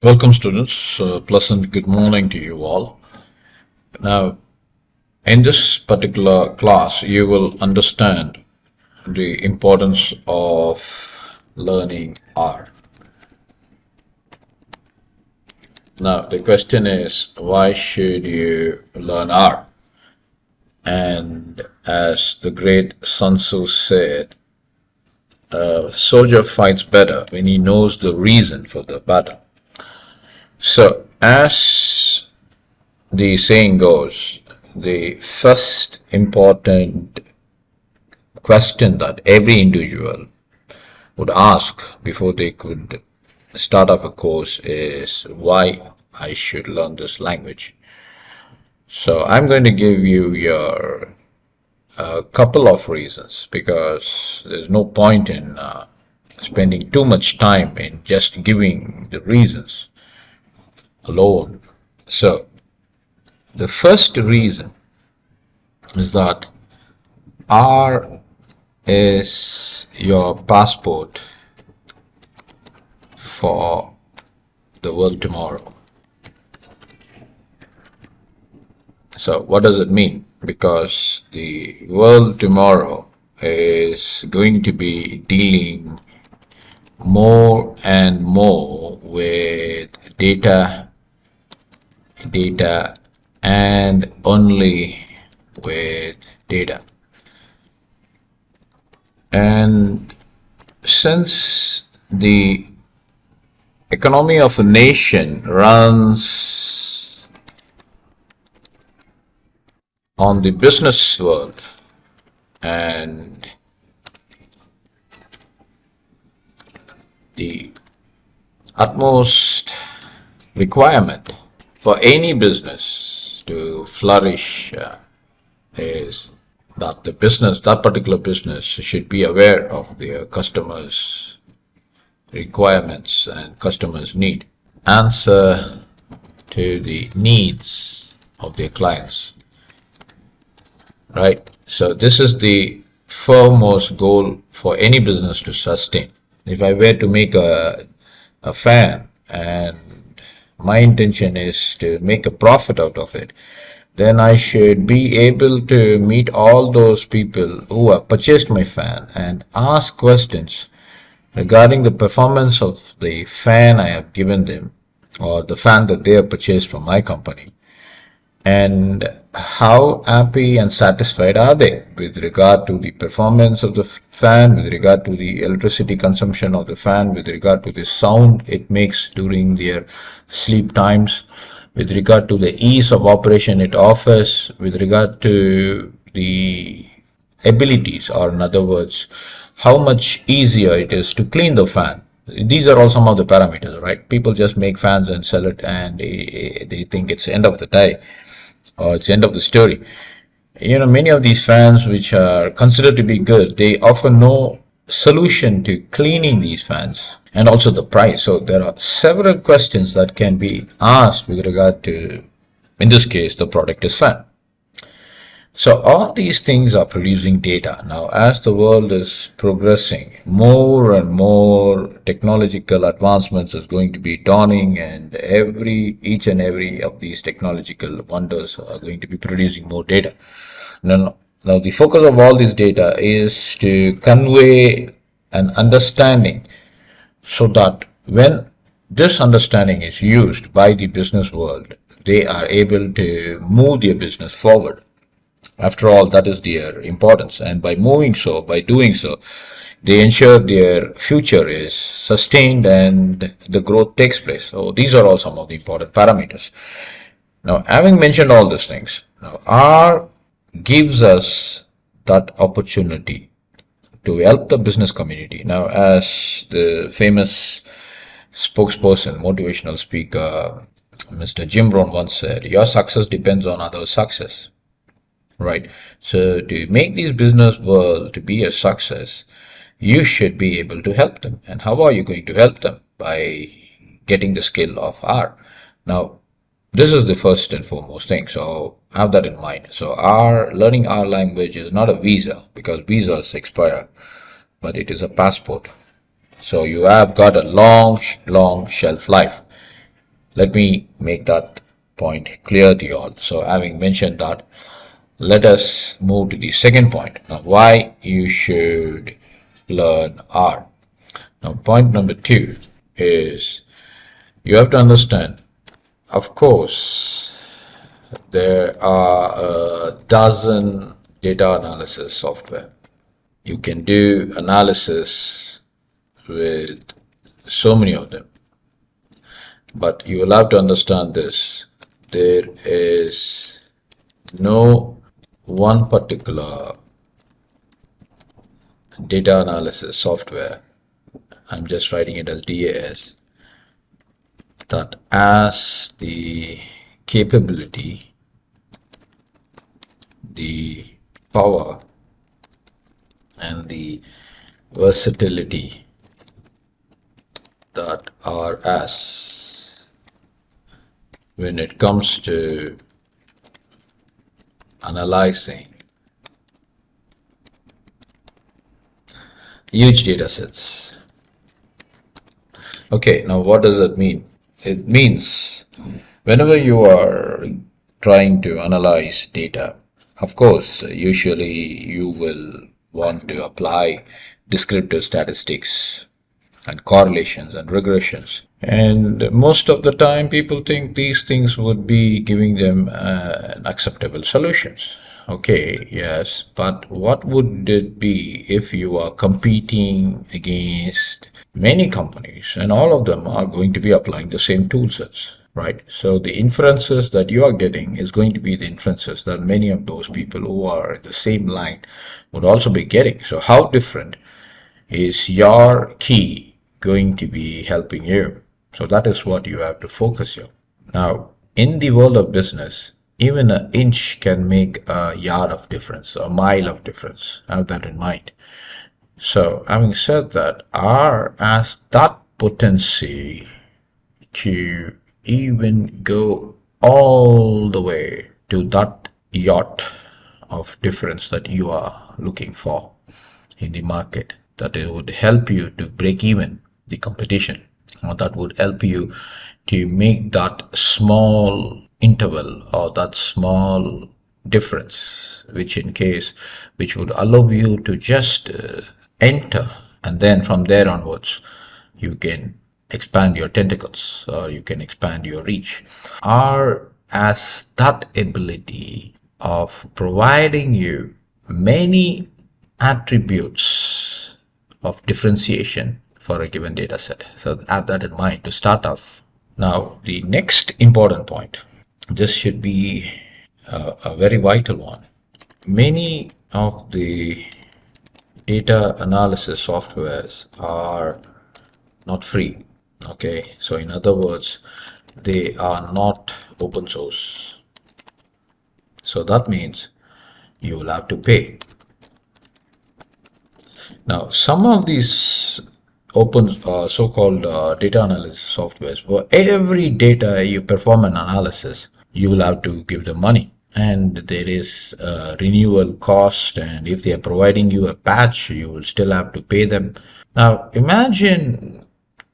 Welcome, students. Pleasant good morning to you all. Now, in this particular class, you will understand the importance of learning R. Now, the question is, why should you learn R? And as the great Sun Tzu said, a soldier fights better when he knows the reason for the battle. So, as the saying goes, the first important question that every individual would ask before they could start up a course is why I should learn this language. So I'm going to give you your a couple of reasons because there's no point in spending too much time in just giving the reasons alone. So the first reason is that R is your passport for the world tomorrow. So what does it mean? Because the world tomorrow is going to be dealing more and more with data, and only with data. And since the economy of a nation runs on the business world, and the utmost requirement for any business to flourish is that that particular business should be aware of their customers' requirements and customers' need, answer to the needs of their clients, right? So this is the foremost goal for any business to sustain. If I were to make a fan and my intention is to make a profit out of it, then I should be able to meet all those people who have purchased my fan and ask questions regarding the performance of the fan I have given them or the fan that they have purchased from my company, and how happy and satisfied are they with regard to the performance of the fan, with regard to the electricity consumption of the fan, with regard to the sound it makes during their sleep times, with regard to the ease of operation it offers, with regard to the abilities, or in other words, how much easier it is to clean the fan. These are all some of the parameters, right? People just make fans and sell it, and they think it's the end of the day or it's the end of the story. Many of these fans which are considered to be good, they offer no solution to cleaning these fans, and also the price. So there are several questions that can be asked with regard to, in this case, the product is fan. So all these things are producing data. Now, as the world is progressing, more and more technological advancements is going to be dawning, and each and every of these technological wonders are going to be producing more data. Now the focus of all this data is to convey an understanding so that when this understanding is used by the business world, they are able to move their business forward. After all, that is their importance, and by doing so, they ensure their future is sustained and the growth takes place. So these are all some of the important parameters. Now, having mentioned all these things, now R gives us that opportunity to help the business community. Now, as the famous spokesperson, motivational speaker, Mr. Jim Rohn once said, your success depends on others' success. Right. So to make this business world to be a success, you should be able to help them. And how are you going to help them? By getting the skill of R. Now, this is the first and foremost thing. So have that in mind. So learning R language is not a visa, because visas expire, but it is a passport. So you have got a long shelf life. Let me make that point clear to you all. So having mentioned that, let us move to the second point. Now, why you should learn art. Now, point number two is you have to understand, of course, there are a dozen data analysis software. You can do analysis with so many of them. But you will have to understand this. There is no one particular data analysis software, I'm just writing it as DAS, that has the capability, the power, and the versatility that are as when it comes to analyzing huge data sets. Okay, now what does that mean? It means whenever you are trying to analyze data, of course, usually you will want to apply descriptive statistics and correlations and regressions. And most of the time, people think these things would be giving them acceptable solutions. Okay, yes, but what would it be if you are competing against many companies and all of them are going to be applying the same tool sets, right? So the inferences that you are getting is going to be the inferences that many of those people who are in the same line would also be getting. So how different is your key going to be helping you? So that is what you have to focus on. Now, in the world of business, even an inch can make a yard of difference, a mile of difference. Have that in mind. So, having said that, R has that potency to even go all the way to that yacht of difference that you are looking for in the market, that it would help you to break even the competition, or that would help you to make that small interval or that small difference, which would allow you to just enter, and then from there onwards you can expand your tentacles or you can expand your reach. R has that ability of providing you many attributes of differentiation for a given data set. So have that in mind to start off. Now, the next important point, this should be a very vital one. Many of the data analysis softwares are not free. Okay, so in other words, they are not open source. So that means you will have to pay. Now, some of these open so-called data analysis softwares, for every data you perform an analysis, you will have to give them money. And there is a renewal cost, and if they are providing you a patch, you will still have to pay them. Now, imagine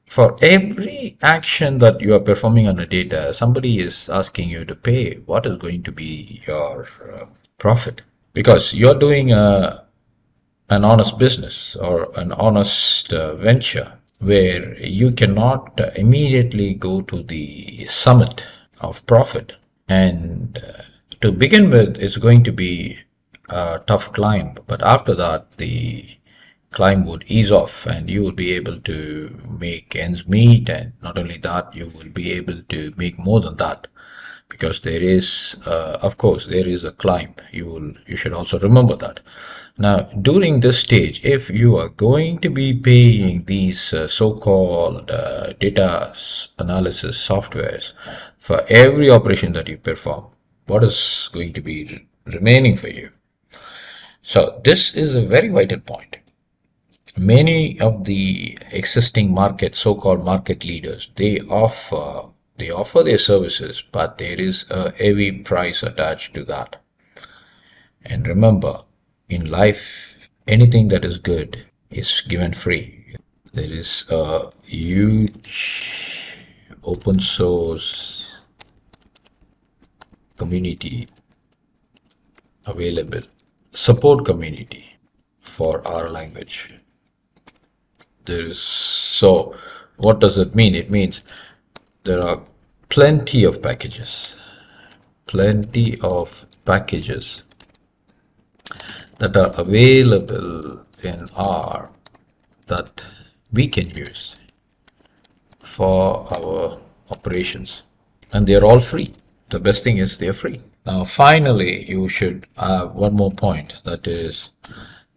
for every action that you are performing on the data, somebody is asking you to pay. What is going to be your profit? Because you're doing an honest business or an honest venture where you cannot immediately go to the summit of profit. And to begin with, it's going to be a tough climb, but after that, the climb would ease off and you will be able to make ends meet. And not only that, you will be able to make more than that, because there is of course there is a climb. You should also remember that. Now, during this stage, if you are going to be paying these so-called data analysis softwares for every operation that you perform, what is going to be remaining for you? So this is a very vital point. Many of the existing market, so-called market leaders, they offer their services, but there is a heavy price attached to that. And remember, in life, anything that is good is given free. There is a huge open source community available, support community for our language. There is, so what does it mean? It means there are plenty of packages that are available in R that we can use for our operations, and they're all free. The best thing is they're free. Now, finally, you should have one more point, that is,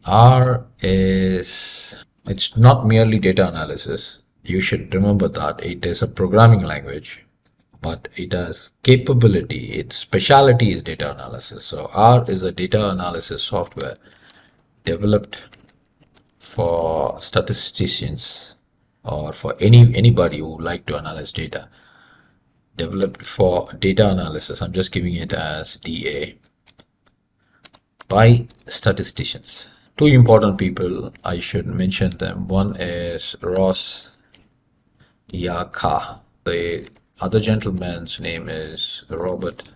R is, it's not merely data analysis. You should remember that it is a programming language, but it has capability. Its specialty is data analysis. So R is a data analysis software developed for statisticians or for anybody who like to analyze data. Developed for data analysis. I'm just giving it as DA by statisticians. Two important people, I should mention them. One is Ross Yaka. The other gentleman's name is Robert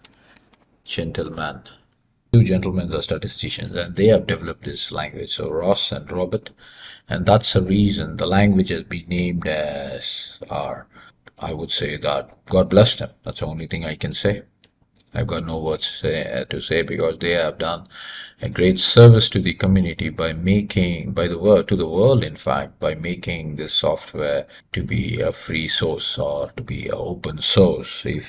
Gentleman. Two gentlemen are statisticians and they have developed this language. So Ross and Robert, and that's the reason the language has been named as R. I would say that God bless them. That's the only thing I can say. I've got no words to say because they have done a great service to the community by making, to the world, in fact, by making this software to be a free source or to be an open source. If